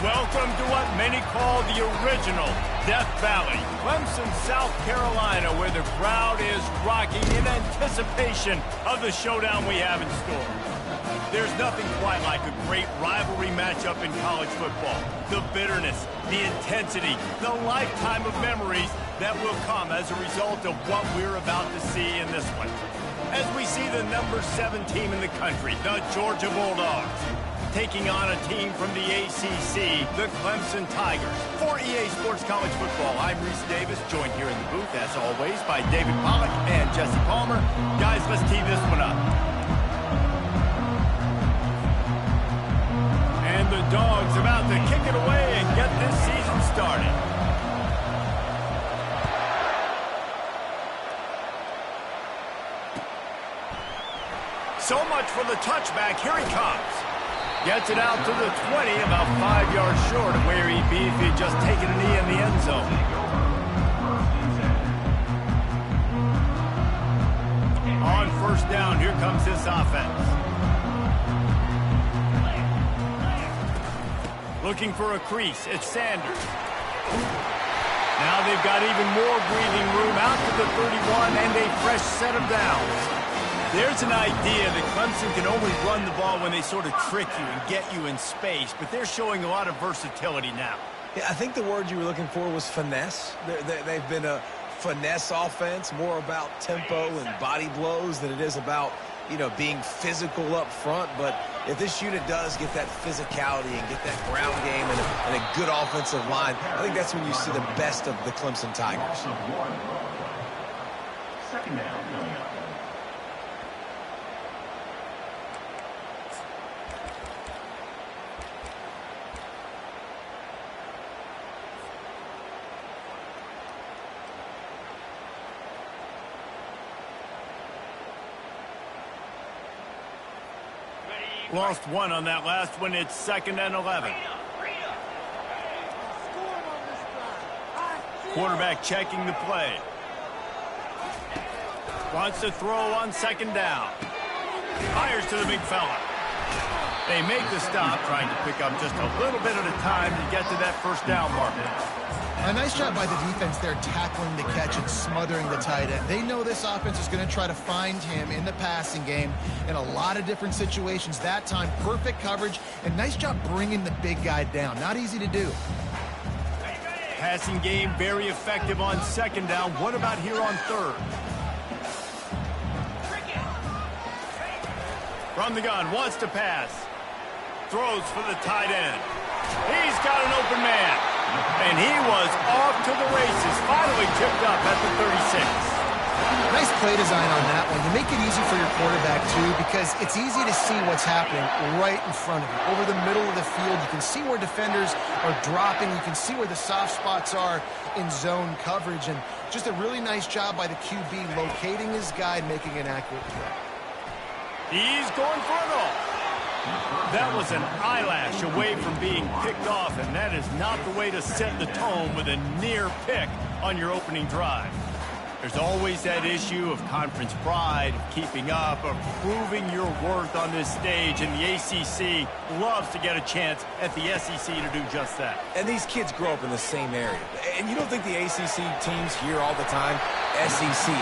Welcome to what many call the original Death Valley, Clemson, South Carolina, where the crowd is rocking in anticipation of the showdown we have in store. There's nothing quite like a great rivalry matchup in college football. The bitterness, the intensity, the lifetime of memories that will come as a result of what we're about to see in this one. As we see the number 7 team in the country, the Georgia Bulldogs, taking on a team from the ACC, the Clemson Tigers. For EA Sports College Football, I'm Reese Davis, joined here in the booth, as always, by David Pollack and Jesse Palmer. Guys, let's tee this one up. And the Dogs about to kick it away and get this season started. So much for the touchback. Here he comes. Gets it out to the 20, about 5 yards short of where he'd be if he'd just taken a knee in the end zone. On first down, here comes this offense. Looking for a crease, it's Sanders. Now they've got even more breathing room out to the 31 and a fresh set of downs. There's an idea that Clemson can only run the ball when they sort of trick you and get you in space, but they're showing a lot of versatility now. Yeah, I think the word you were looking for was finesse. They've been a finesse offense, more about tempo and body blows than it is about, being physical up front. But if this unit does get that physicality and get that ground game and a good offensive line, I think that's when you see the best of the Clemson Tigers. Second down. Lost one on that last one. It's 2nd and 11. Quarterback checking the play. Wants to throw on 2nd down. Fires to the big fella. They make the stop, trying to pick up just a little bit at a time to get to that first down marker. A nice job by the defense there, tackling the catch and smothering the tight end. They know this offense is going to try to find him in the passing game in a lot of different situations. That time, perfect coverage, and nice job bringing the big guy down. Not easy to do. Passing game very effective on 2nd down. What about here on 3rd? From the gun, wants to pass. Throws for the tight end. He's got an open man. And he was off to the races, finally tipped up at the 36. Nice play design on that one. You make it easy for your quarterback, too, because it's easy to see what's happening right in front of you. Over the middle of the field, you can see where defenders are dropping. You can see where the soft spots are in zone coverage. And just a really nice job by the QB locating his guy and making an accurate throw. He's going for it all. That was an eyelash away from being picked off, and that is not the way to set the tone with a near pick on your opening drive. There's always that issue of conference pride, of keeping up, of proving your worth on this stage, and the ACC loves to get a chance at the SEC to do just that. And these kids grow up in the same area. And you don't think the ACC teams hear all the time, SEC,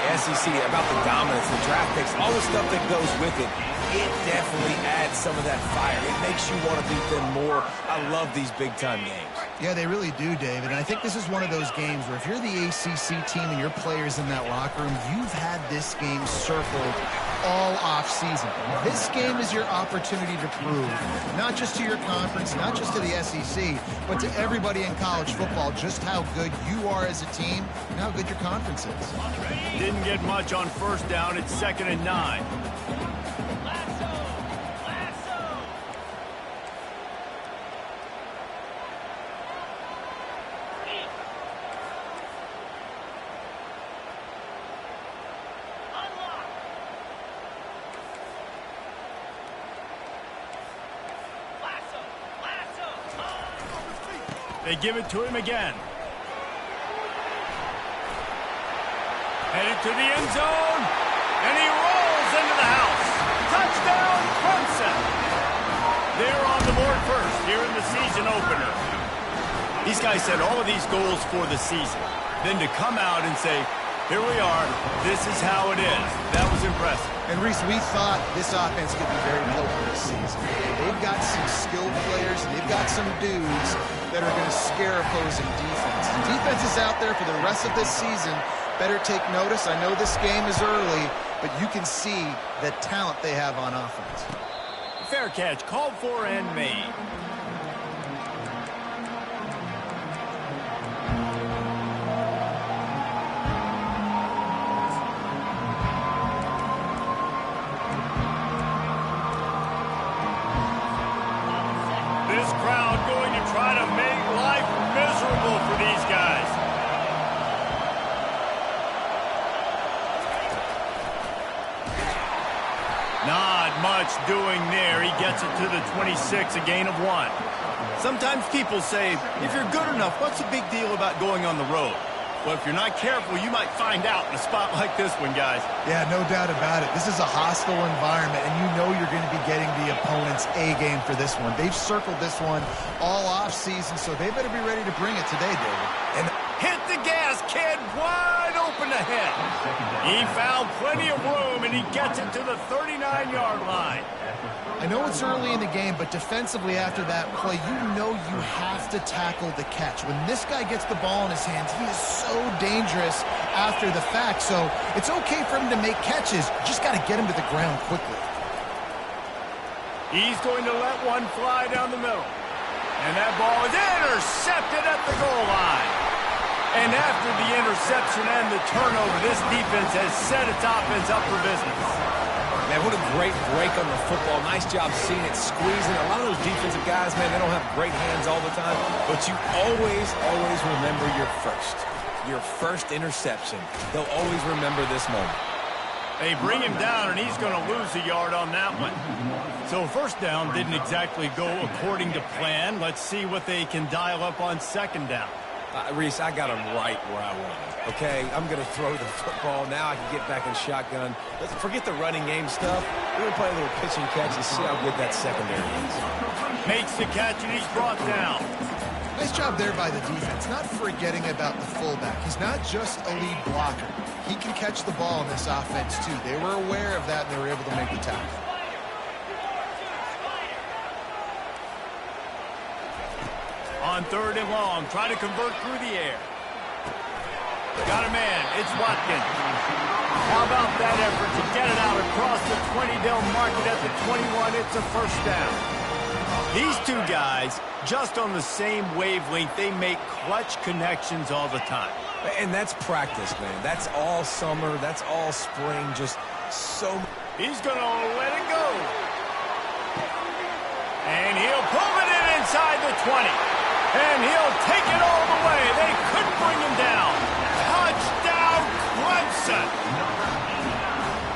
about the dominance, the draft picks, all the stuff that goes with it. It definitely adds some of that fire. It makes you want to beat them more. I love these big-time games. Yeah, they really do, David. And I think this is one of those games where if you're the ACC team and your players in that locker room, you've had this game circled all off-season. This game is your opportunity to prove, not just to your conference, not just to the SEC, but to everybody in college football, just how good you are as a team and how good your conference is. Didn't get much on first down. It's 2nd and 9. They give it to him again. Headed to the end zone, and he rolls into the house. Touchdown, Clemson. They're on the board first here in the season opener. These guys set all of these goals for the season. Then to come out and say, here we are, this is how it is. That was impressive. And Reese, we thought this offense could be very potent this season. They've got some skilled players, and they've got some dudes that are going to scare opposing defense. The defense is out there for the rest of this season. Better take notice. I know this game is early, but you can see the talent they have on offense. Fair catch, called for and made. This crowd going to try to make life miserable for these guys. Not much doing there. He gets it to the 26, a gain of 1. Sometimes people say, if you're good enough, what's the big deal about going on the road? Well, if you're not careful, you might find out in a spot like this one, guys. Yeah, no doubt about it. This is a hostile environment, and you know you're going to be getting the opponent's A game for this one. They've circled this one all offseason, so they better be ready to bring it today, David. And hit the gas, kid, wide open ahead. He found plenty of room, and he gets it to the 39-yard line. I know it's early in the game, but defensively after that play, you know you have to tackle the catch. When this guy gets the ball in his hands, he is so dangerous after the fact. So it's okay for him to make catches. Just got to get him to the ground quickly. He's going to let one fly down the middle. And that ball is intercepted at the goal line. And after the interception and the turnover, this defense has set its offense up for business. Man, what a great break on the football. Nice job seeing it squeezing. A lot of those defensive guys, man, they don't have great hands all the time, but you always remember your first interception. They'll always remember this moment. They bring him down, and he's going to lose a yard on that one. So first down didn't exactly go according to plan. Let's see what they can dial up on second down. Reese, I got him right where I want him, okay? I'm going to throw the football. Now I can get back in shotgun. Let's forget the running game stuff. We're going to play a little pitch and catch and see how good that secondary is. Makes the catch, and he's brought down. Nice job there by the defense, not forgetting about the fullback. He's not just a lead blocker. He can catch the ball in this offense, too. They were aware of that, and they were able to make the tackle. On third and long, trying to convert through the air. Got a man, it's Watkins. How about that effort to get it out across the 20? They'll mark it at the 21. It's a first down. These two guys, just on the same wavelength, they make clutch connections all the time. And that's practice, man. That's all summer. That's all spring. Just so... He's going to let it go. And he'll pull it in inside the 20. And he'll take it all the way. They couldn't bring him down. Touchdown, Clemson.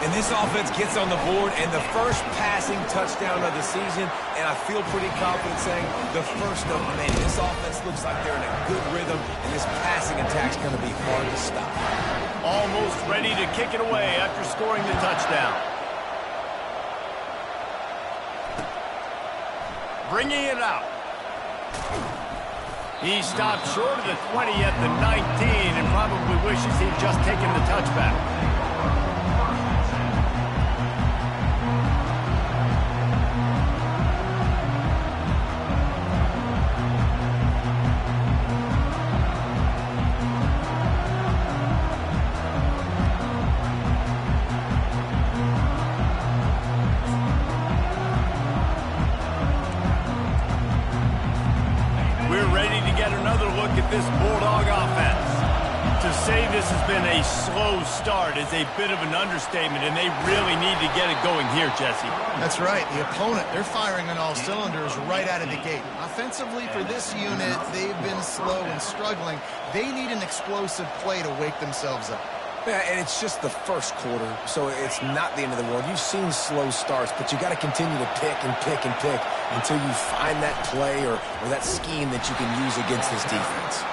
And this offense gets on the board, and the first passing touchdown of the season, and I feel pretty confident saying the first of many. This offense looks like they're in a good rhythm, and this passing attack's going to be hard to stop. Almost ready to kick it away after scoring the touchdown. Bringing it out. He stopped short of the 20 at the 19 and probably wishes he'd just taken the touchback. This Bulldog offense. To say this has been a slow start is a bit of an understatement, and they really need to get it going here, Jesse. That's right. The opponent, they're firing on all cylinders right out of the gate. Offensively, for this unit, they've been slow and struggling. They need an explosive play to wake themselves up. Yeah, and it's just the first quarter, so it's not the end of the world. You've seen slow starts, but you got to continue to pick and pick and pick until you find that play or that scheme that you can use against this defense.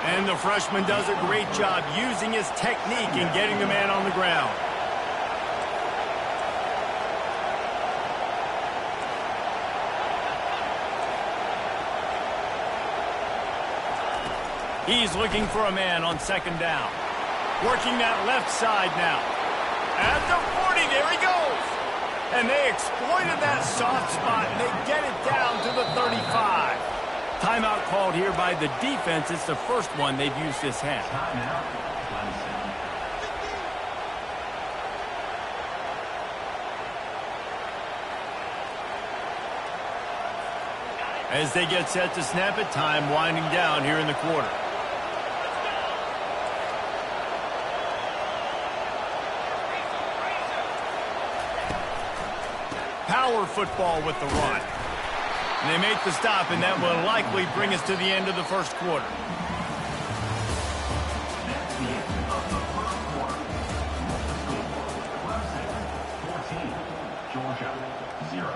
And the freshman does a great job using his technique and getting the man on the ground. He's looking for a man on second down. Working that left side now. At the 40, there he goes. And they exploited that soft spot, and they get it down to the 35. Timeout called here by the defense. It's the first one they've used this half. As they get set to snap it, time winding down here in the quarter. Power football with the run. And they make the stop, and that will likely bring us to the end of the first quarter. Georgia, 0.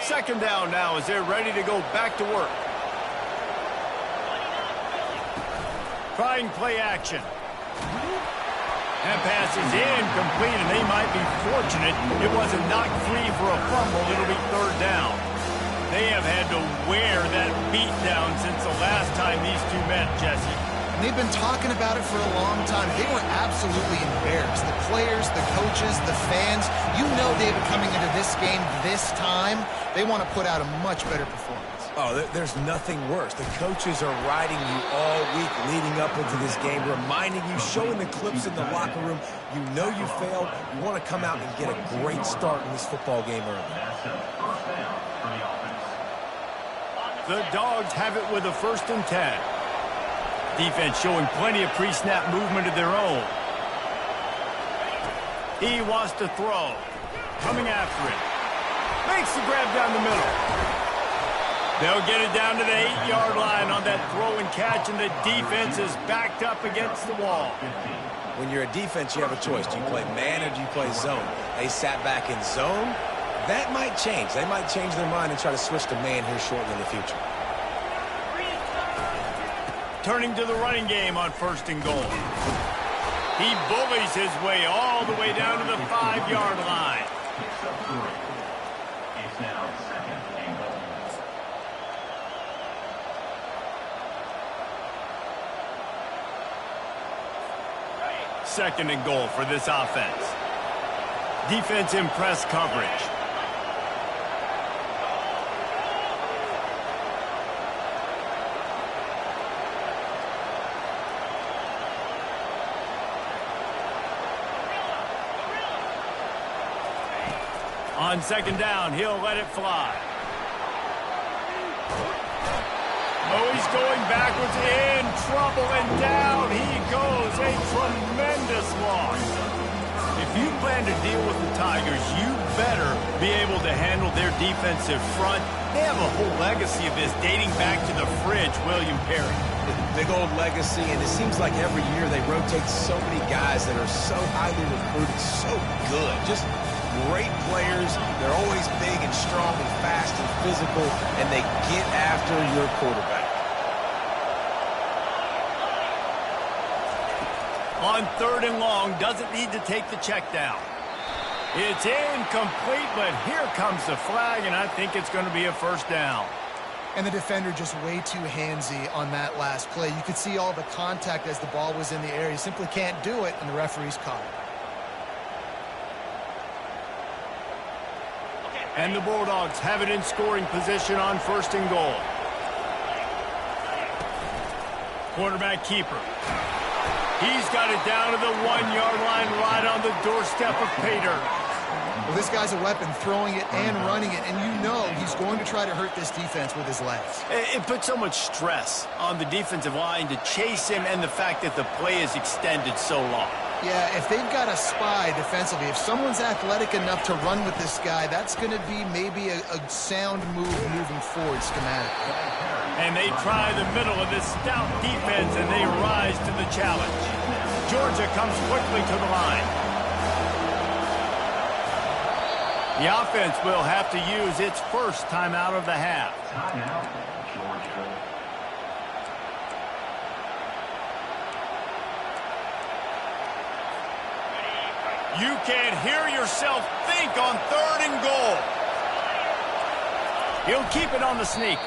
Second down now as they're ready to go back to work. Trying play action. That pass is incomplete, and they might be fortunate it wasn't knocked free for a fumble. It'll be third down. They have had to wear that beat down since the last time these two met, Jesse. And they've been talking about it for a long time. They were absolutely embarrassed. The players, the coaches, the fans, you know they've been coming into this game this time. They want to put out a much better performance. Oh, there's nothing worse. The coaches are riding you all week leading up into this game, reminding you, showing the clips in the locker room. You know you failed. You want to come out and get a great start in this football game early. The Dogs have it with a 1st and 10. Defense showing plenty of pre-snap movement of their own. He wants to throw. Coming after it. Makes the grab down the middle. They'll get it down to the 8-yard line on that throw and catch, and the defense is backed up against the wall. When you're a defense, you have a choice. Do you play man or do you play zone? They sat back in zone. That might change. They might change their mind and try to switch to man here shortly in the future. Turning to the running game on 1st and goal. He bullies his way all the way down to the 5-yard line. It's now 2nd and goal. Second and goal for this offense. Defense in press coverage. On second down, he'll let it fly. Oh, he's going backwards, in trouble, and down he goes. A tremendous loss. If you plan to deal with the Tigers, you better be able to handle their defensive front. They have a whole legacy of this dating back to the fridge, William Perry. Big old legacy, and it seems like every year they rotate so many guys that are so highly recruited, so good. Just great players. They're always big and strong and fast and physical, and they get after your quarterback. On 3rd and long, doesn't need to take the check down. It's incomplete, but here comes the flag, and I think it's going to be a 1st down. And the defender just way too handsy on that last play. You could see all the contact as the ball was in the air. He simply can't do it, and the referee's caught it. And the Bulldogs have it in scoring position on 1st and goal. Quarterback keeper. He's got it down to the 1-yard line right on the doorstep of Pater. Well, this guy's a weapon, throwing it and running it, and you know he's going to try to hurt this defense with his legs. It puts so much stress on the defensive line to chase him, and the fact that the play is extended so long. Yeah, if they've got a spy defensively, if someone's athletic enough to run with this guy, that's going to be maybe a sound move moving forward schematically. And they try the middle of this stout defense, and they rise to the challenge. Georgia comes quickly to the line. The offense will have to use its first timeout of the half. Timeout, Georgia. You can't hear yourself think on 3rd and goal. He'll keep it on the sneak.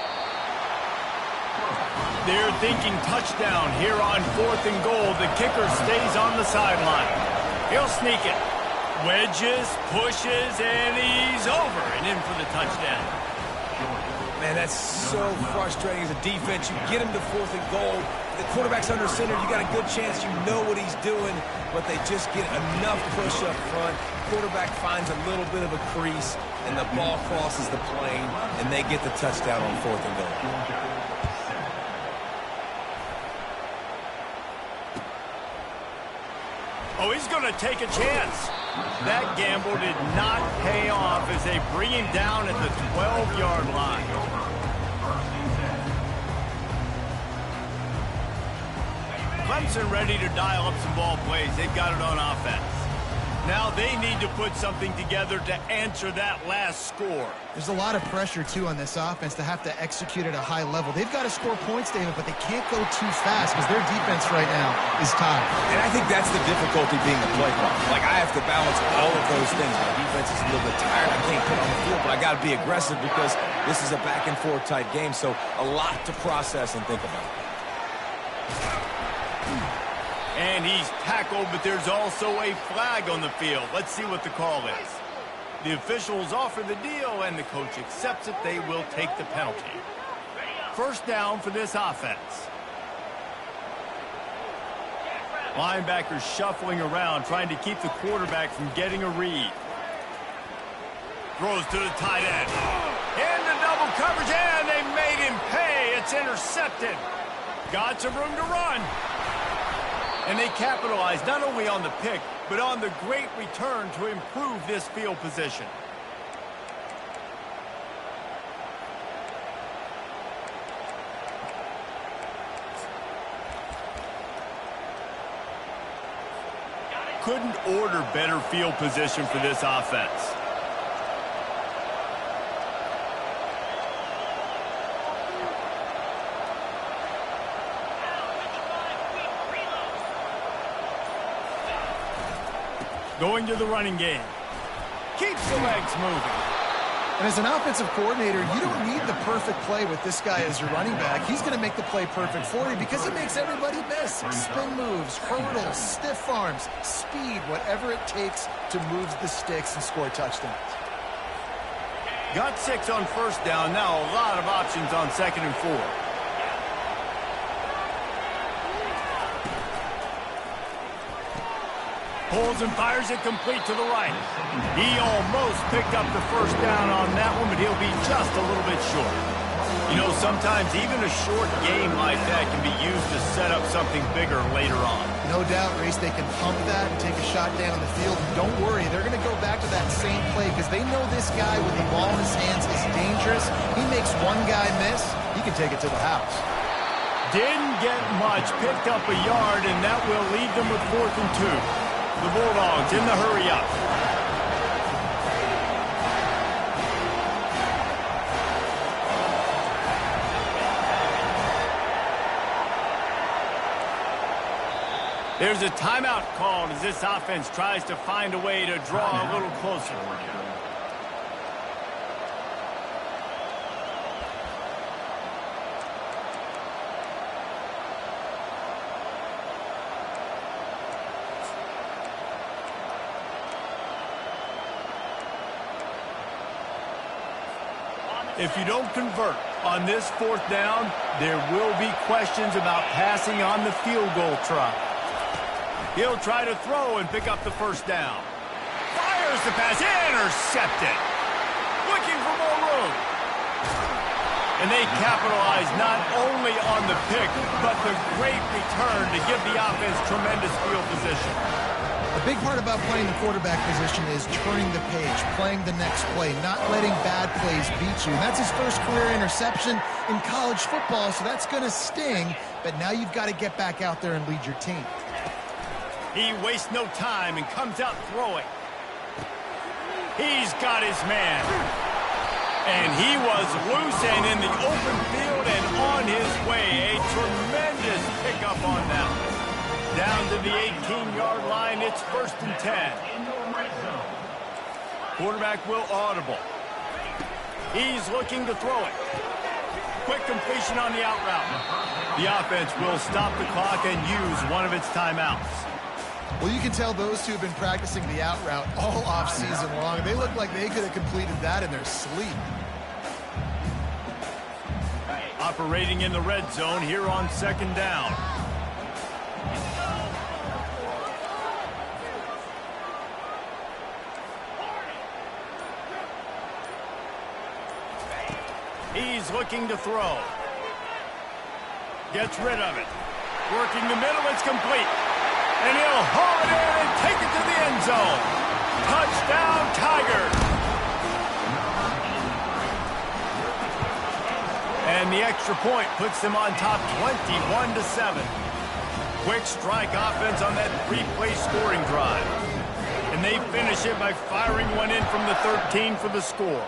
They're thinking touchdown here on 4th and goal. The kicker stays on the sideline. He'll sneak it. Wedges, pushes, and he's over and in for the touchdown. Man, that's so frustrating as a defense. You get him to 4th and goal. The quarterback's under center. You got a good chance. You know what he's doing, but they just get enough push up front. Quarterback finds a little bit of a crease, and the ball crosses the plane, and they get the touchdown on 4th and goal. Oh, he's going to take a chance. That gamble did not pay off as they bring him down at the 12-yard line. Clemson ready to dial up some ball plays. They've got it on offense. Now they need to put something together to answer that last score. There's a lot of pressure, too, on this offense to have to execute at a high level. They've got to score points, David, but they can't go too fast because their defense right now is tired. And I think that's the difficulty being a play caller. Like, I have to balance all of those things. My defense is a little bit tired. I can't put on the field, but I got to be aggressive because this is a back-and-forth type game, so a lot to process and think about. And he's tackled, but there's also a flag on the field. Let's see what the call is. The officials offer the deal, and the coach accepts it. They will take the penalty. 1st down for this offense. Linebackers shuffling around, trying to keep the quarterback from getting a read. Throws to the tight end. Into double coverage, and they made him pay. It's intercepted. Got some room to run. And they capitalized not only on the pick, but on the great return to improve this field position. Couldn't order better field position for this offense. Going to the running game. Keeps the legs moving. And as an offensive coordinator, you don't need the perfect play with this guy as your running back. He's going to make the play perfect for you because he makes everybody miss. Spin moves, hurdles, stiff arms, speed, whatever it takes to move the sticks and score touchdowns. Got 6 on 1st down. Now a lot of options on 2nd and 4. Pulls and fires it complete to the right. He almost picked up the 1st down on that one, but he'll be just a little bit short. You know, sometimes even a short game like that can be used to set up something bigger later on. No doubt, Reese, they can pump that and take a shot down the field. And don't worry, they're going to go back to that same play because they know this guy with the ball in his hands is dangerous. He makes one guy miss, he can take it to the house. Didn't get much, picked up a yard, and that will leave them with 4th and 2. The Bulldogs in the hurry-up. There's a timeout called as this offense tries to find a way to draw a little closer. If you don't convert on this 4th down, there will be questions about passing on the field goal try. He'll try to throw and pick up the 1st down. Fires the pass, intercepted. Looking for more room. And they capitalize not only on the pick, but the great return to give the offense tremendous field position. A big part about playing the quarterback position is turning the page, playing the next play, not letting bad plays beat you. And that's his 1st career interception in college football, so that's going to sting. But now you've got to get back out there and lead your team. He wastes no time and comes out throwing. He's got his man. And he was loose and in the open field and on his way. A tremendous pickup on that one. Down to the 18-yard line, it's 1st and 10. Quarterback will audible. He's looking to throw it. Quick completion on the out route. The offense will stop the clock and use one of its timeouts. Well, you can tell those two have been practicing the out route all off season long. They look like they could have completed that in their sleep. Operating in the red zone here on 2nd down. He's looking to throw. Gets rid of it. Working the middle, it's complete. And he'll haul it in and take it to the end zone. Touchdown, Tigers. And the extra point puts them on top 21-7. Quick strike offense on that 3-play scoring drive. And they finish it by firing one in from the 13 for the score.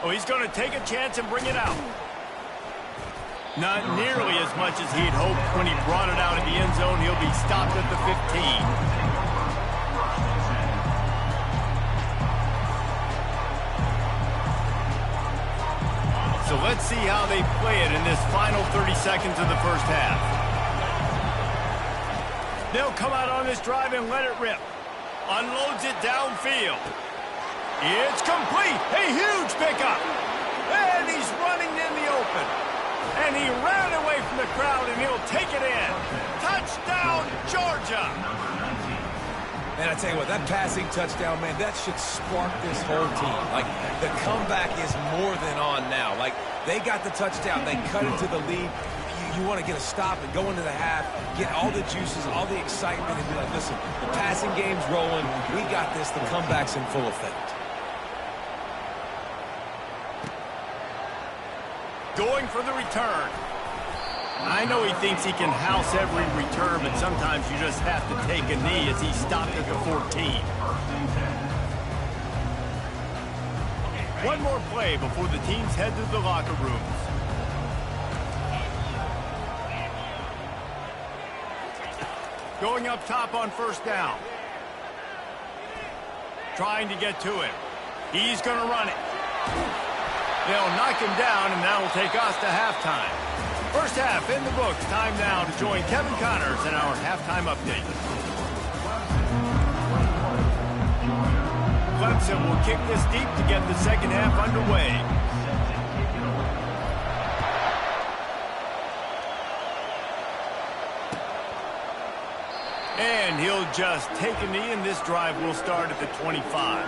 Oh, he's going to take a chance and bring it out. Not nearly as much as he'd hoped when he brought it out of the end zone. He'll be stopped at the 15. So let's see how they play it in this final 30 seconds of the first half. They'll come out on this drive and let it rip. Unloads it downfield. It's complete. A huge pickup. And he's running in the open. And he ran away from the crowd, and he'll take it in. Touchdown, Georgia. Man, I tell you what, that passing touchdown, man, that should spark this whole team. Like, the comeback is more than on now. Like, they got the touchdown. They cut into the lead. You want to get a stop and go into the half, get all the juices, all the excitement, and be like, listen, the passing game's rolling. We got this. The comeback's in full effect. Going for the return. I know he thinks he can house every return, but sometimes you just have to take a knee as he stopped at the 14. One more play before the teams head to the locker rooms. Going up top on 1st down. Trying to get to him. He's going to run it. They'll knock him down, and that will take us to halftime. First half in the books. Time now to join Kevin Connors in our halftime update. Clemson will kick this deep to get the second half underway. And he'll just take a knee, and this drive will start at the 25.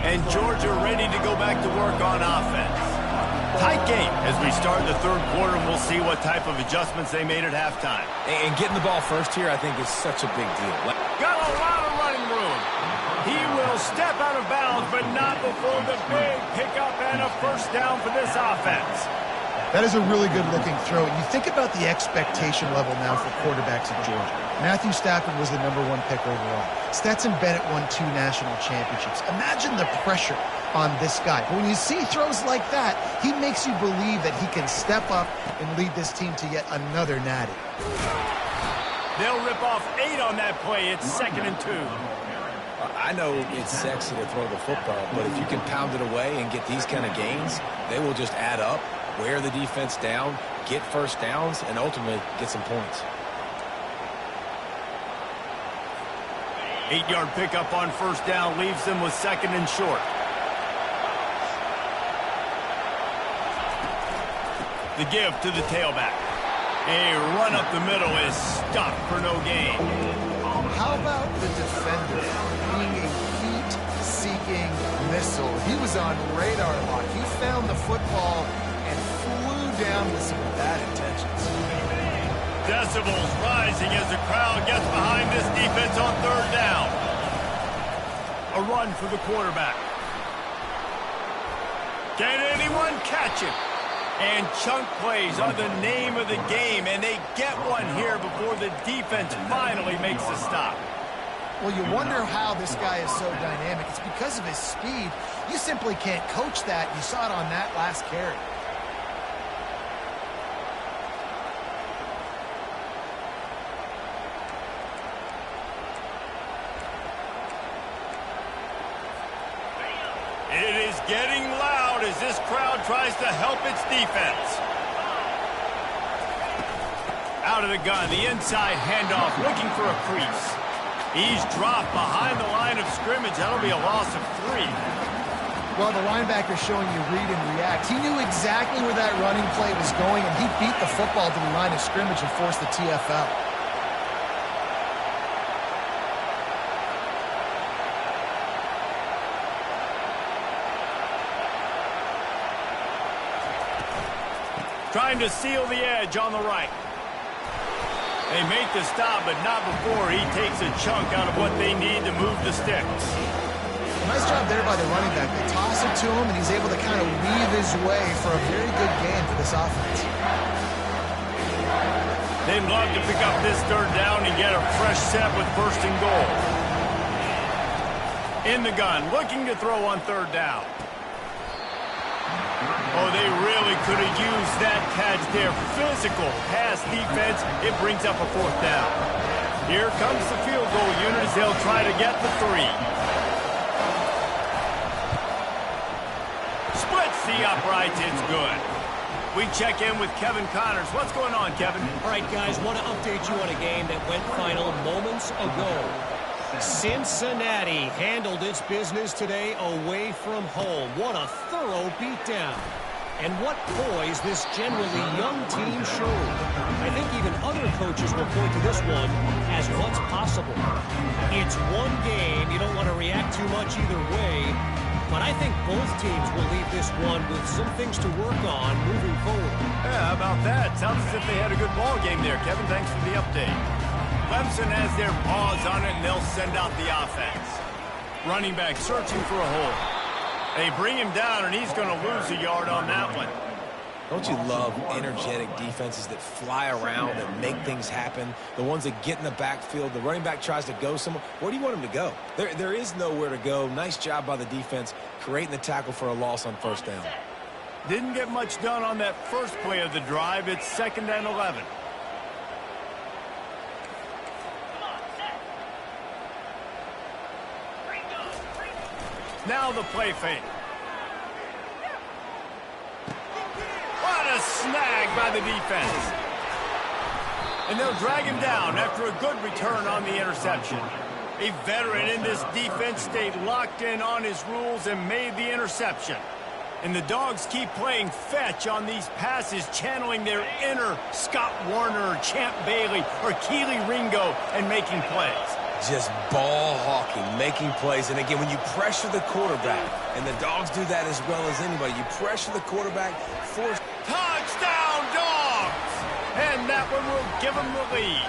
And Georgia ready to go back to work on offense. Tight game as we start the third quarter, and we'll see what type of adjustments they made at halftime. And getting the ball first here, I think, is such a big deal. Got a lot of running room. He will step out of bounds, but not before the big pickup and a first down for this offense. That is a really good-looking throw. You think about the expectation level now for quarterbacks at Georgia. Matthew Stafford was the #1 pick overall. Stetson Bennett won 2 national championships. Imagine the pressure on this guy. But when you see throws like that, he makes you believe that he can step up and lead this team to yet another natty. They'll rip off 8 on that play. It's 2nd and 2. I know it's sexy to throw the football, but if you can pound it away and get these kind of gains, they will just add up, wear the defense down, get first downs, and ultimately get some points. 8-yard pickup on first down leaves them with 2nd and short. The give to the tailback. A run up the middle is stopped for no gain. How about the defender being a heat-seeking missile? He was on radar lock. He found the football and flew down with some bad intentions. Decibels rising as the crowd gets behind this defense on 3rd down. A run for the quarterback. Can anyone catch it? And chunk plays are the name of the game, and they get one here before the defense finally makes the stop. Well, you wonder how this guy is so dynamic. It's because of his speed. You simply can't coach that. You saw it on that last carry. It is getting loud as this crowd tries to help its defense. Out of the gun, the inside handoff, looking for a crease. He's dropped behind the line of scrimmage. That'll be a loss of 3. Well, the linebacker's showing you read and react. He knew exactly where that running play was going, and he beat the football to the line of scrimmage and forced the TFL. Trying to seal the edge on the right. They make the stop, but not before he takes a chunk out of what they need to move the sticks. Nice job there by the running back. They toss it to him, and he's able to kind of weave his way for a very good gain for this offense. They'd love to pick up this third down and get a fresh set with first and goal. In the gun, looking to throw on third down. Oh, they really could have used that catch there. Physical pass defense. It brings up a fourth down. Here comes the field goal unit as they'll try to get the 3. Splits the uprights. It's good. We check in with Kevin Connors. What's going on, Kevin? All right, guys, want to update you on a game that went final moments ago. Cincinnati handled its business today away from home. What a thorough beatdown. And what poise this generally young team showed. I think even other coaches will point to this one as what's possible. It's one game. You don't want to react too much either way. But I think both teams will leave this one with some things to work on moving forward. Yeah, how about that? Sounds as if they had a good ball game there. Kevin, thanks for the update. Clemson has their paws on it, and they'll send out the offense. Running back searching for a hole. They bring him down, and he's going to lose a yard on that one. Don't you love energetic defenses that fly around and make things happen? The ones that get in the backfield. The running back tries to go somewhere. Where do you want him to go? There is nowhere to go. Nice job by the defense creating the tackle for a loss on first down. Didn't get much done on that first play of the drive. It's 2nd and 11. Now the play fake. What a snag by the defense. And they'll drag him down after a good return on the interception. A veteran in this defense stayed locked in on his rules and made the interception. And the Dogs keep playing fetch on these passes, channeling their inner Scott Warner, Champ Bailey, or Keely Ringo, and making plays. Just ball hawking, making plays. And again, when you pressure the quarterback, and the Dogs do that as well as anybody, you pressure the quarterback, force... Touchdown, Dogs! And that one will give them the lead.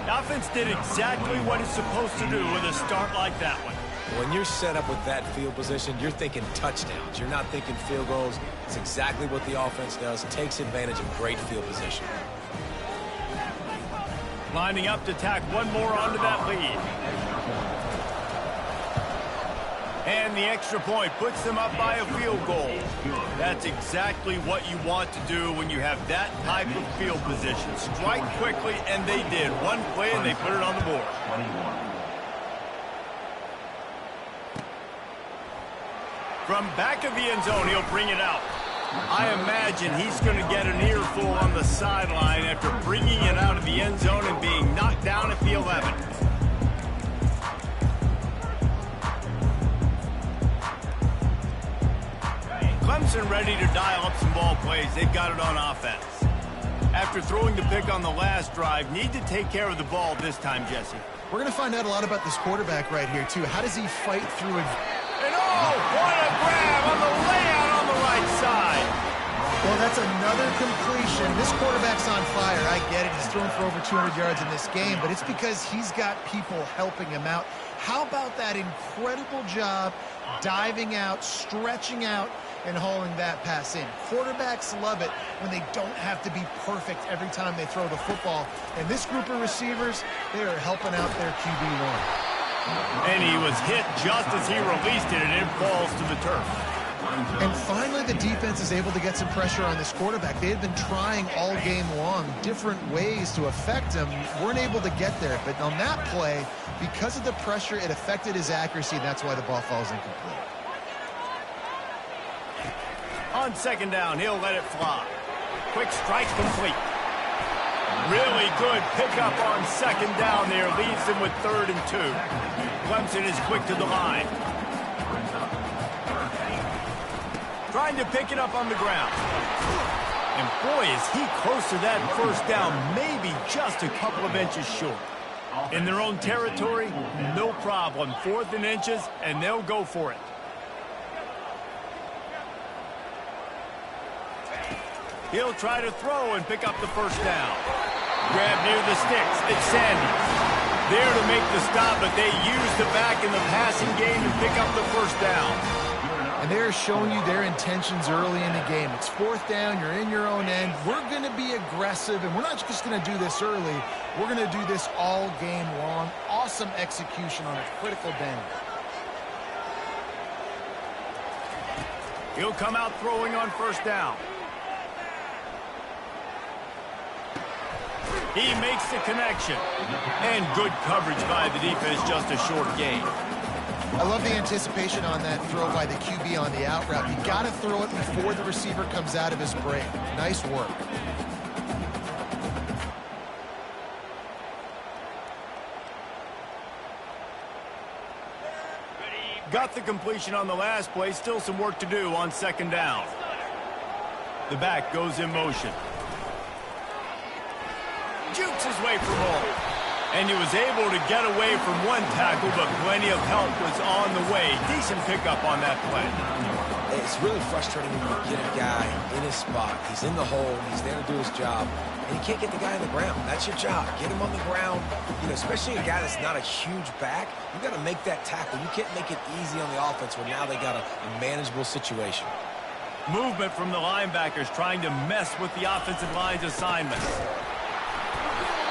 The offense did exactly what it's supposed to do with a start like that one. When you're set up with that field position, you're thinking touchdowns. You're not thinking field goals. It's exactly what the offense does. It takes advantage of great field position. Lining up to tack one more onto that lead. And the extra point puts them up by a field goal. That's exactly what you want to do when you have that type of field position. Strike quickly, and they did. One play, and they put it on the board. From back of the end zone, he'll bring it out. I imagine he's going to get an earful on the sideline after bringing it out of the end zone and being knocked down at the 11. Clemson ready to dial up some ball plays. They've got it on offense. After throwing the pick on the last drive, need to take care of the ball this time, Jesse. We're going to find out a lot about this quarterback right here, too. How does he fight through it? And oh, what a grab on the layout on the right side. Well, that's another completion. This quarterback's on fire. I get it. He's thrown for over 200 yards in this game, but it's because he's got people helping him out. How about that incredible job diving out, stretching out, and hauling that pass in? Quarterbacks love it when they don't have to be perfect every time they throw the football. And this group of receivers, they are helping out their QB1. And he was hit just as he released it, and it falls to the turf. And finally, the defense is able to get some pressure on this quarterback. They had been trying all game long different ways to affect him. Weren't able to get there. But on that play, because of the pressure, it affected his accuracy. That's why the ball falls incomplete. On second down, he'll let it fly. Quick strike complete. Really good pickup on second down there. Leaves them with 3rd and 2. Clemson is quick to the line. Trying to pick it up on the ground. And boy, is he close to that first down, maybe just a couple of inches short. In their own territory, no problem. 4th and inches, and they'll go for it. He'll try to throw and pick up the first down. Grab near the sticks. It's Sanders. There to make the stop, but they use the back in the passing game and pick up the first down. And they're showing you their intentions early in the game. It's 4th down. You're in your own end. We're going to be aggressive, and we're not just going to do this early. We're going to do this all game long. Awesome execution on a critical down. He'll come out throwing on first down. He makes the connection. And good coverage by the defense, just a short gain. I love the anticipation on that throw by the QB on the out route. You got to throw it before the receiver comes out of his break. Nice work. Got the completion on the last play. Still some work to do on second down. The back goes in motion. Jukes his way from home. And he was able to get away from one tackle, but plenty of help was on the way. Decent pickup on that play. It's really frustrating when you get a guy in his spot. He's in the hole. He's there to do his job. And you can't get the guy on the ground. That's your job. Get him on the ground. You know, especially a guy that's not a huge back. You got to make that tackle. You can't make it easy on the offense when now they got a manageable situation. Movement from the linebackers trying to mess with the offensive line's assignments.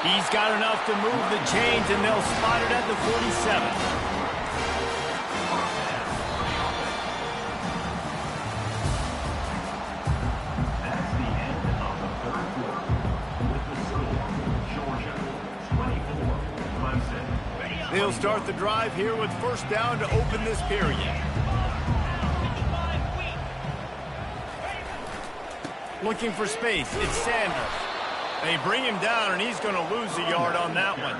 He's got enough to move the chains, and they'll spot it at the 47. That's the end of the 3rd quarter. With the score, Georgia 24, Clemson. They'll start the drive here with first down to open this period. Looking for space. It's Sanders. They bring him down, and he's going to lose a yard on that one.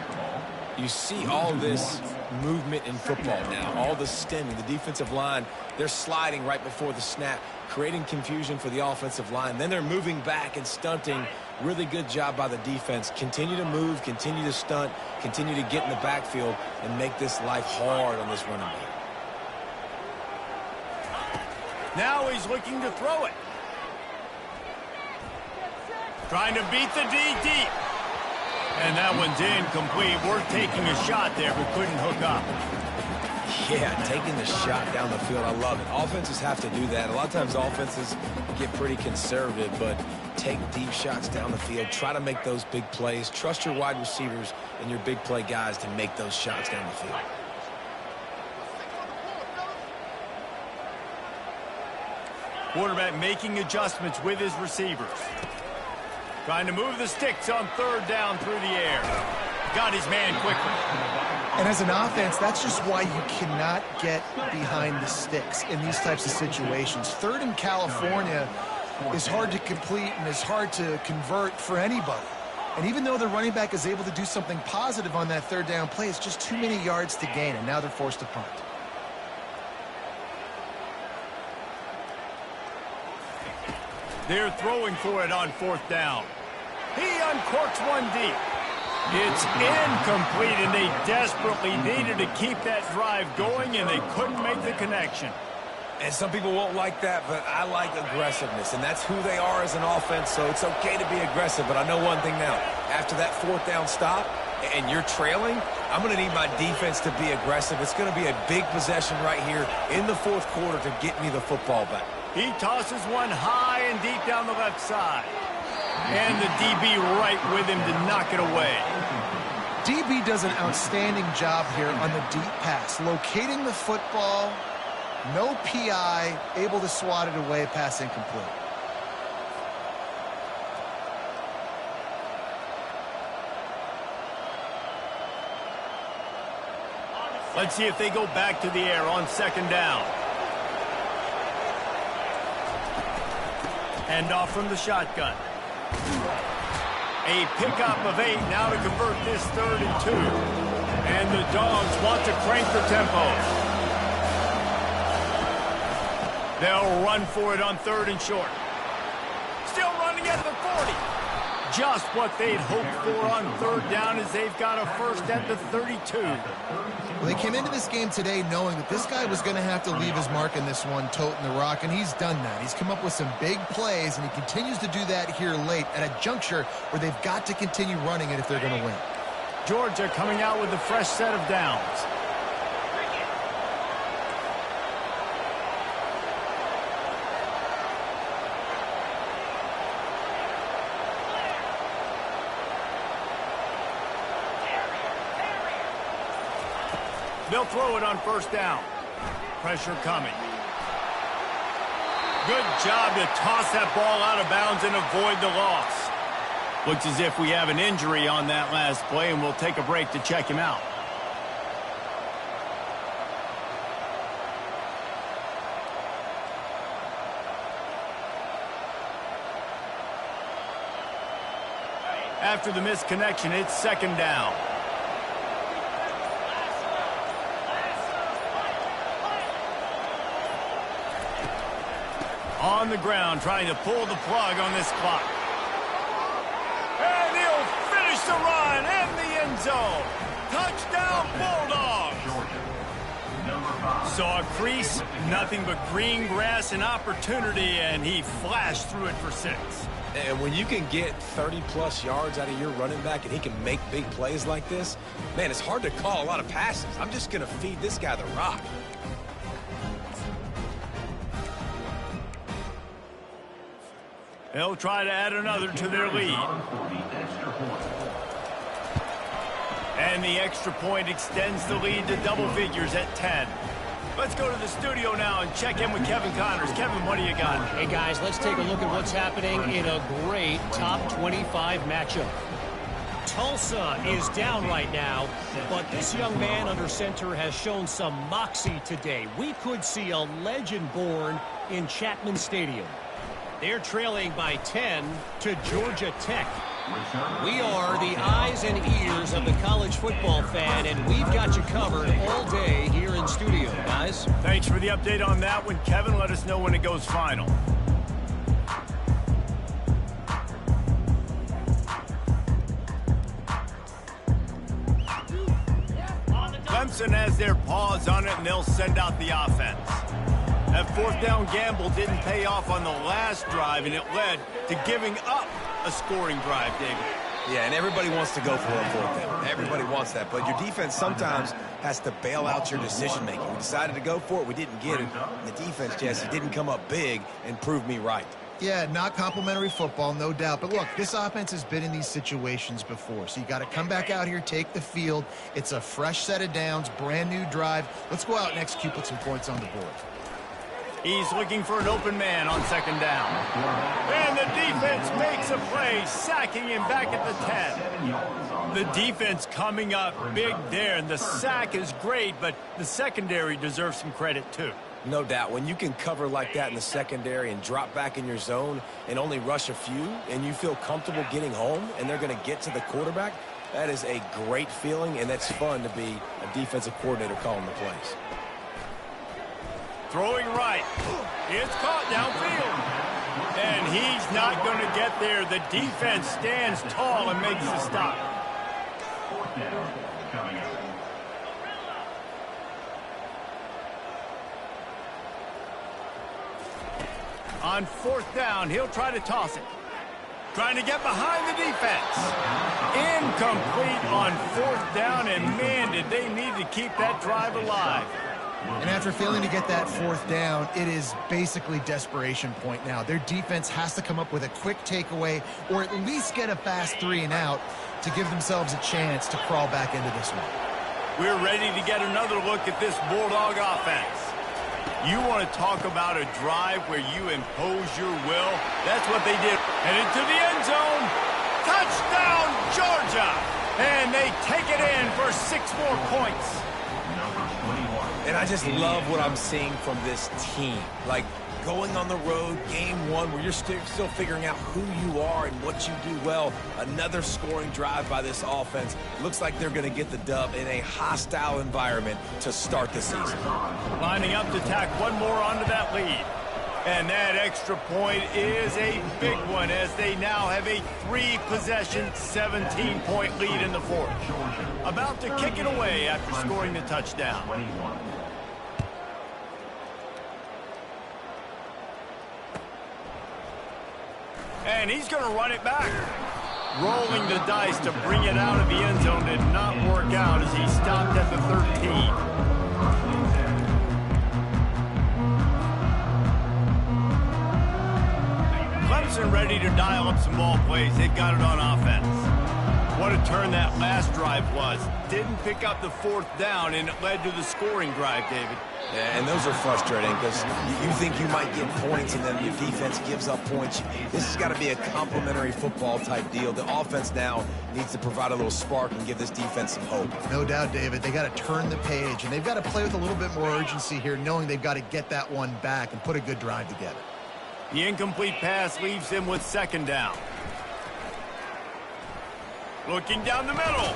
You see all this movement in football now, all the stemming, the defensive line, they're sliding right before the snap, creating confusion for the offensive line. Then they're moving back and stunting. Really good job by the defense. Continue to move, continue to stunt, continue to get in the backfield and make this life hard on this running back. Now he's looking to throw it. Trying to beat the D deep. And that one's incomplete. Worth taking a shot there, but couldn't hook up. Yeah, taking the shot down the field. I love it. Offenses have to do that. A lot of times offenses get pretty conservative, but take deep shots down the field. Try to make those big plays. Trust your wide receivers and your big play guys to make those shots down the field. Quarterback making adjustments with his receivers. Trying to move the sticks on third down through the air. Got his man quickly. And as an offense, that's just why you cannot get behind the sticks in these types of situations. 3rd in California is hard to complete and is hard to convert for anybody. And even though the running back is able to do something positive on that 3rd down play, it's just too many yards to gain, and now they're forced to punt. They're throwing for it on 4th down. He uncorks one deep. It's incomplete, and they desperately needed to keep that drive going, and they couldn't make the connection. And some people won't like that, but I like aggressiveness, and that's who they are as an offense, so it's okay to be aggressive. But I know one thing now. After that fourth down stop and you're trailing, I'm going to need my defense to be aggressive. It's going to be a big possession right here in the fourth quarter to get me the football back. He tosses one high and deep down the left side. And the DB right with him to knock it away. DB does an outstanding job here on the deep pass, locating the football. No PI, able to swat it away, pass incomplete. Let's see if they go back to the air on second down. Hand off from the shotgun. A pickup of 8 now to convert this 3rd and 2. And the Dogs want to crank the tempo. They'll run for it on 3rd and short. Still running at the 40. Just what they'd hoped for on 3rd down as they've got a first at the 32. Well, they came into this game today knowing that this guy was going to have to leave his mark in this one, toting the rock, and he's done that. He's come up with some big plays, and he continues to do that here late at a juncture where they've got to continue running it if they're going to win. Georgia coming out with a fresh set of downs. They'll throw it on first down. Pressure coming. Good job to toss that ball out of bounds and avoid the loss. Looks as if we have an injury on that last play, and we'll take a break to check him out. After the misconnection, it's second down. On the ground, trying to pull the plug on this clock. And he'll finish the run in the end zone. Touchdown, Bulldogs. Saw a crease, nothing but green grass and opportunity, and he flashed through it for 6. And when you can get 30-plus yards out of your running back and he can make big plays like this, man, it's hard to call a lot of passes. I'm just going to feed this guy the rock. They'll try to add another to their lead. And the extra point extends the lead to double figures at 10. Let's go to the studio now and check in with Kevin Connors. Kevin, what do you got? Hey, guys, let's take a look at what's happening in a great top 25 matchup. Tulsa is down right now, but this young man under center has shown some moxie today. We could see a legend born in Chapman Stadium. They're trailing by 10 to Georgia Tech. We are the eyes and ears of the college football fan, and we've got you covered all day here in studio, guys. Thanks for the update on that one, Kevin. Let us know when it goes final. Clemson has their paws on it, and they'll send out the offense. That fourth down gamble didn't pay off on the last drive, and it led to giving up a scoring drive, David. Yeah, and everybody wants to go for a fourth down. Everybody wants that, but your defense sometimes has to bail out your decision-making. We decided to go for it. We didn't get it. And the defense, Jesse, didn't come up big and prove me right. Yeah, not complimentary football, no doubt. But look, this offense has been in these situations before. So you got to come back out here, take the field. It's a fresh set of downs, brand new drive. Let's go out and execute, put some points on the board. He's looking for an open man on second down. And the defense makes a play, sacking him back at the 10. The defense coming up big there, and the sack is great, but the secondary deserves some credit too. No doubt. When you can cover like that in the secondary and drop back in your zone and only rush a few, and you feel comfortable getting home and they're going to get to the quarterback, that is a great feeling, and that's fun to be a defensive coordinator calling the plays. Throwing right. It's caught downfield. And he's not going to get there. The defense stands tall and makes the stop. Fourth down coming up. On 4th down, he'll try to toss it. Trying to get behind the defense. Incomplete on 4th down, and man, did they need to keep that drive alive. And after failing to get that 4th down, it is basically desperation point now. Their defense has to come up with a quick takeaway or at least get a fast 3 and out to give themselves a chance to crawl back into this one. We're ready to get another look at this Bulldog offense. You want to talk about a drive where you impose your will? That's what they did. Headed to the end zone. Touchdown, Georgia! And they take it in for 6 more points. And I just love what I'm seeing from this team. Like, going on the road, game 1, where you're still figuring out who you are and what you do well. Another scoring drive by this offense. Looks like they're going to get the dub in a hostile environment to start the season. Lining up to tack one more onto that lead. And that extra point is a big one as they now have a 3-possession, 17-point lead in the 4th. About to kick it away after scoring the touchdown. And he's going to run it back. Rolling the dice to bring it out of the end zone did not work out as he stopped at the 13. Clemson ready to dial up some ball plays. They got it on offense. What a turn that last drive was. Didn't pick up the 4th down, and it led to the scoring drive, David. Yeah, and those are frustrating because you think you might get points and then your defense gives up points. This has got to be a complementary football type deal. The offense now needs to provide a little spark and give this defense some hope. No doubt, David. They got to turn the page, and they've got to play with a little bit more urgency here, knowing they've got to get that one back and put a good drive together. The incomplete pass leaves him with 2nd down. Looking down the middle.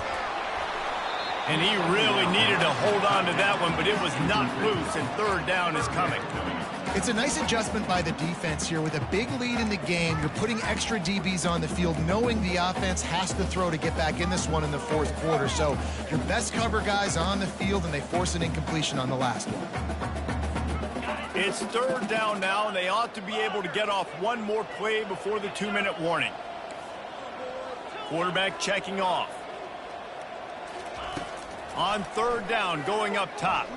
And he really needed to hold on to that one, but it was not loose, and 3rd down is coming. It's a nice adjustment by the defense here. With a big lead in the game, you're putting extra DBs on the field, knowing the offense has to throw to get back in this one in the 4th quarter. So your best cover guys on the field, and they force an incompletion on the last one. It's 3rd down now, and they ought to be able to get off one more play before the 2-minute warning. Quarterback checking off. On 3rd down, going up top.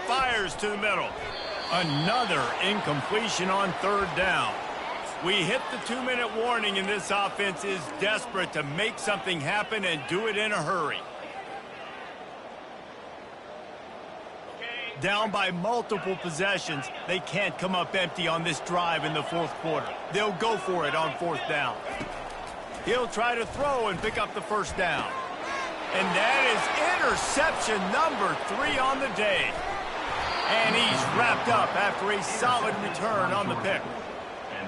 Fires to the middle. Another incompletion on 3rd down. We hit the 2-minute warning, and this offense is desperate to make something happen and do it in a hurry. Down by multiple possessions, they can't come up empty on this drive in the 4th quarter. They'll go for it on 4th down. He'll try to throw and pick up the 1st down. And that is interception number 3 on the day. And he's wrapped up after a solid return on the pick.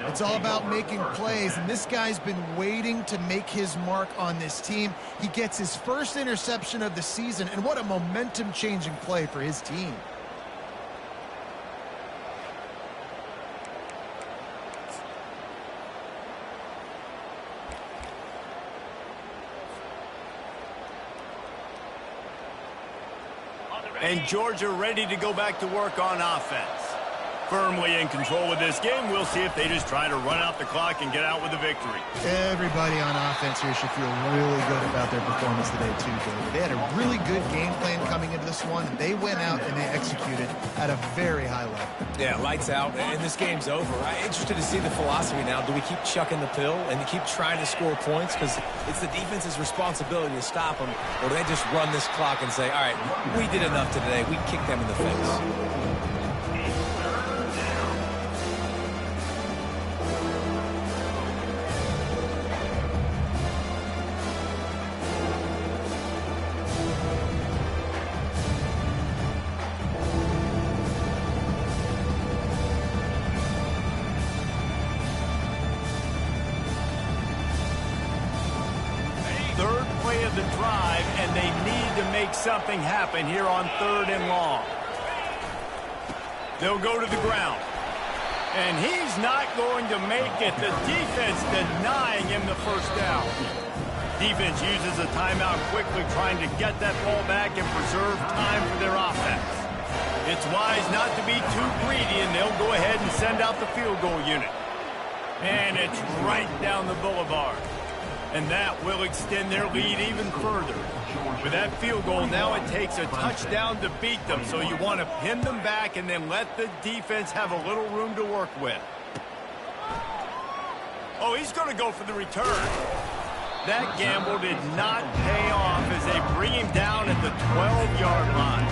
It's all about making plays, and this guy's been waiting to make his mark on this team. He gets his first interception of the season, and what a momentum-changing play for his team. And Georgia ready to go back to work on offense. Firmly in control of this game. We'll see if they just try to run out the clock and get out with a victory. Everybody on offense here should feel really good about their performance today, too, David. They had a really good game plan coming into this one, and they went out and they executed at a very high level. Yeah, lights out, and this game's over. I'm interested to see the philosophy now. Do we keep chucking the pill and keep trying to score points because it's the defense's responsibility to stop them, or do they just run this clock and say, all right, we did enough today. We kicked them in the face. The drive, and they need to make something happen here on 3rd and long. They'll go to the ground, and he's not going to make it. The defense denying him the 1st down. Defense uses a timeout quickly, trying to get that ball back and preserve time for their offense. It's wise not to be too greedy, and they'll go ahead and send out the field goal unit. And it's right down the boulevard. And that will extend their lead even further. With that field goal, now it takes a touchdown to beat them, so you want to pin them back and then let the defense have a little room to work with. Oh, he's going to go for the return. That gamble did not pay off as they bring him down at the 12-yard line.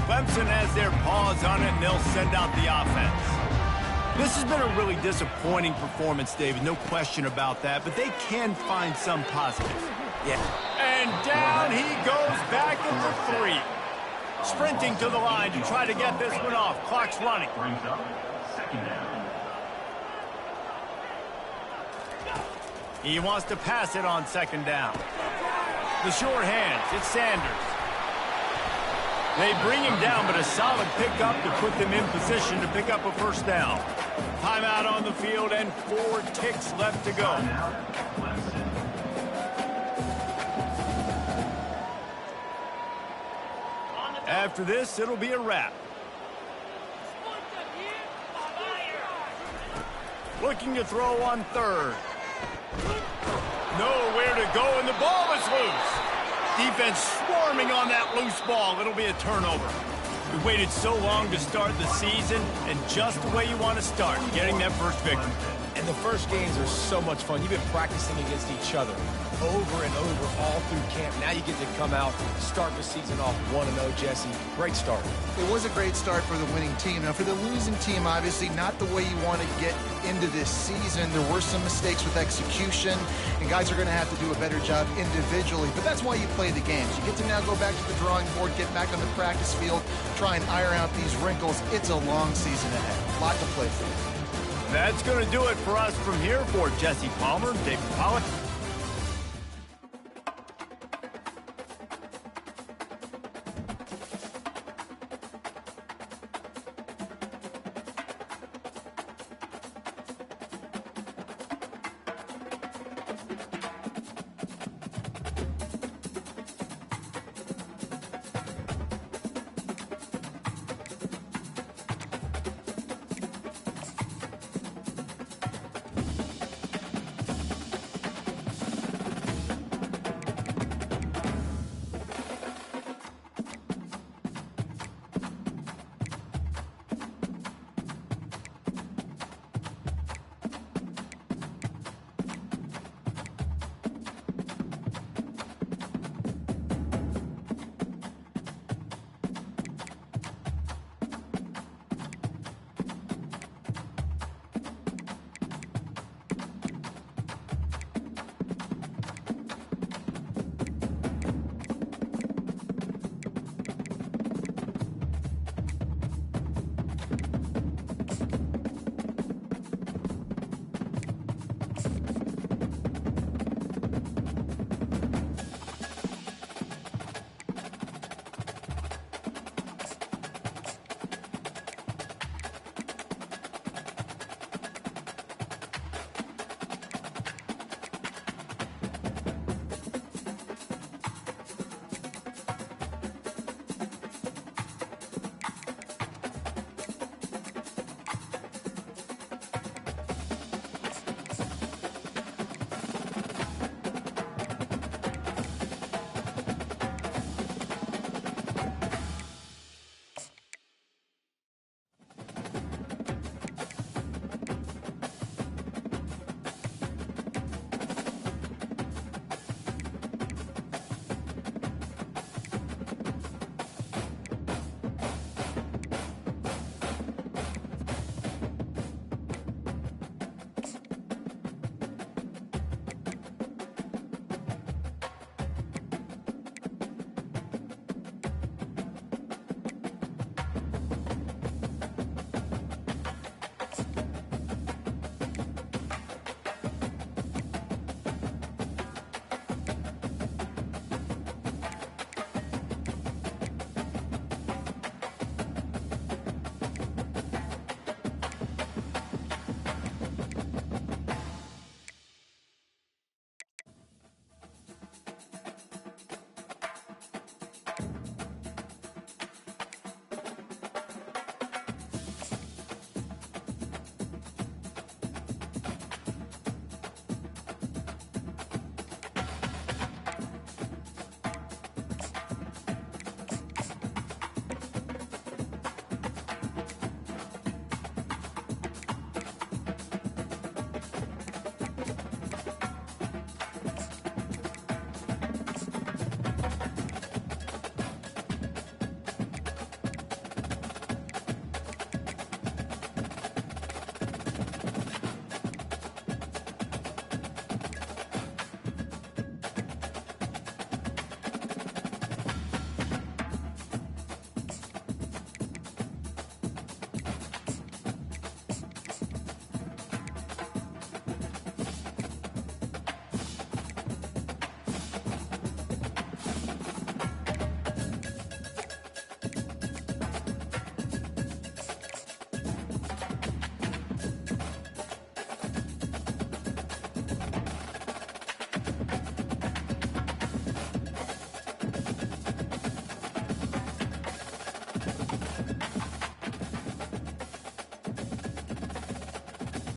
Clemson has their paws on it, and they'll send out the offense. This has been a really disappointing performance, David, no question about that, but they can find some positive. Yeah. And down he goes back at the 3. Sprinting to the line to try to get this one off. Clock's running. Brings up second down. He wants to pass it on second down. The short hands, it's Sanders. They bring him down, but a solid pickup to put them in position to pick up a first down. Timeout on the field and 4 ticks left to go. After this, it'll be a wrap. Looking to throw on third. Nowhere to go, and the ball is loose. Defense swarming on that loose ball. It'll be a turnover. We waited so long to start the season, and just the way you want to start, getting that first victory. And the first games are so much fun. You've been practicing against each other over and over all through camp. Now you get to come out, start the season off 1-0, Jesse. Great start. It was a great start for the winning team. Now, for the losing team, obviously not the way you want to get into this season. There were some mistakes with execution, and guys are going to have to do a better job individually. But that's why you play the games. You get to now go back to the drawing board, get back on the practice field, try and iron out these wrinkles. It's a long season ahead. A lot to play for. That's going to do it for us from here. For Jesse Palmer, David Pollack,